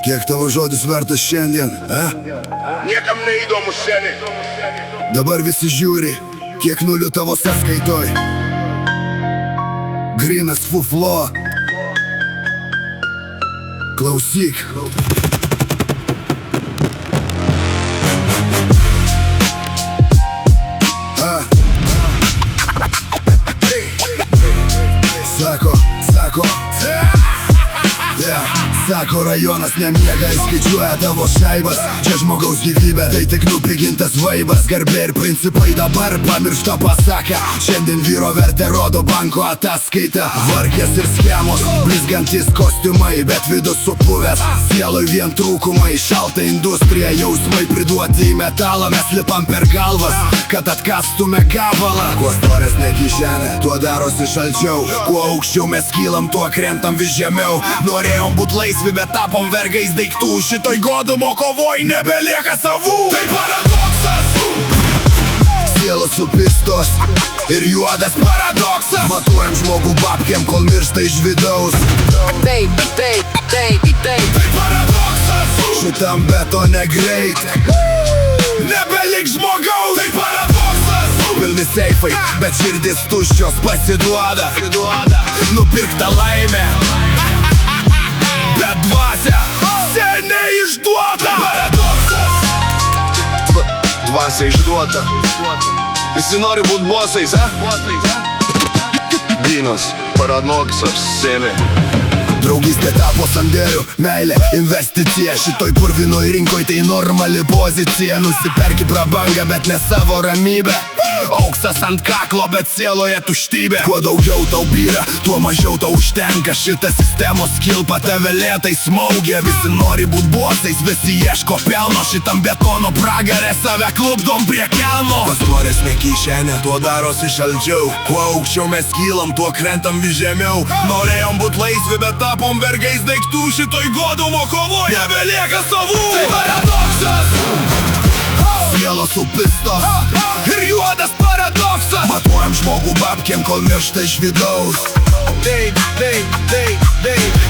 Kiek tavo žodis vertas šiandien, Niekam neįdomu seniai. Dabar visi žiūri, kiek nulių tavo sąskaitoj. Grynas fuflo. Klausyk. Sako rajonas nemiega ir skaičiuoja tavo šaibas. Čia žmogaus gyvybė, tai tik nupigintas vaibas. Garbė ir principai dabar pamiršta pasaka. Šiandien vyro vertę rodo banko ataskaita. Vargės ir schemos, blizgantys kostiumai, bet vidus supuvęs. Sieloj vien trūkumai, šalta industrija, jausmai priduoti į metalą. Mes lipam per galvas, kad atkastume gabalą. Kuo storesnė kišenė, tuo darosi šalčiau. Kuo aukščiau mes kylam, tuo krentam vis žemiau. Norėjom būt laisvi, bet tapom vergais daiktų. Šitoj godumo kovoj nebelieka savų. Tai paradoksas. Sielos supistos ir juodas paradoksas. Matuojam žmogų babkiem, kol miršta iš vidaus. Tai paradoksas. Šitam betone greit nebelik žmogaus. Tai paradoksas. Pilni seifai, bet širdis tuščios pasiduoda. Nupirkta laimė, bet dvasia seniai išduota. Paradoksas. Dvasia išduota. Visi nori būt bosais, Vynas, paradoksas seniai. Draugystė tapo sandėliu, meilė, investicija. Šitoj purvinoj rinkoj tai normali pozicija. Nusiperki prabangą, bet ne savo ramybę. Auksas ant kaklo, bet sieloje tuštybė. Kuo daugiau tau byra, tuo mažiau tau užtenka. Šita sistemos kilpa tave lėtai smaugia. Visi nori būt bosais, visi ieško pelno. Šitam betono pragarė save klupdom prie kelmo. Kuo storesnė kišenė, tuo darosi šalčiau. Kuo aukščiau mes kylam, tuo krentam vis žemiau. Norėjom būt laisvi, bet tapom vergais daiktų. Šitoj godumo kovoj nebelieka savų. Tai paradoksas. Sielos supistos ir juodas paradoksas. Matuojam žmogų babkiem, kol miršta iš vidaus.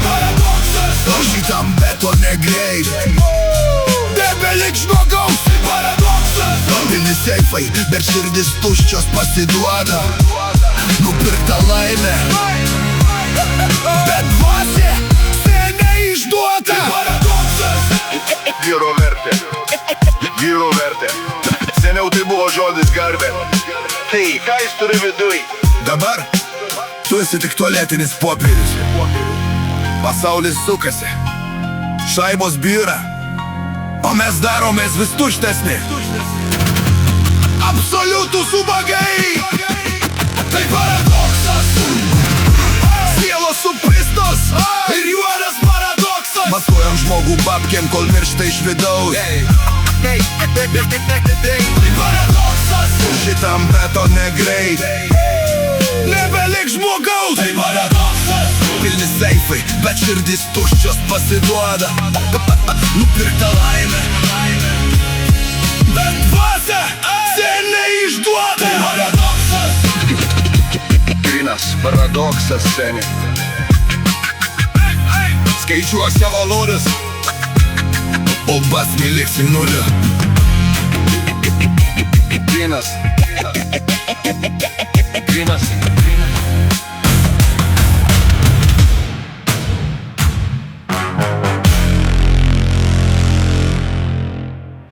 Paradoksas. Šitam betone greit nebelik žmogaus. Paradoksas. Pilni seifai, bet širdis tuščios pasiduoda. Nupirkta laimė, bet dvasia seniai išduota. Paradoksas. Vyro vertė. Vyro vertė. Seniau tai buvo žodis garbė. Tai, ką jis turi viduj? Dabar tu esi tik tualetinis popierius. Pasaulis sukasi, šaibos byra, o mes daromės vis tuštesni. Absoliutus ubagai. Tai paradoksas. Sielos supistos ir juodas paradoksas. Matuojam žmogų babkiem, kol miršta iš vidaus. Tai paradoksas. Šitam betone greit nebelik žmogaus. Tai paradoksas. Pilni seifai, bet širdis tuščios pasiduoda. Nupirkta laimė, bet dvasia seniai išduota. Tai paradoksas. Grynas paradoksas seniai. Skaičiuok savo lūris, o basmi liks į nulį. Grynas. Grynas.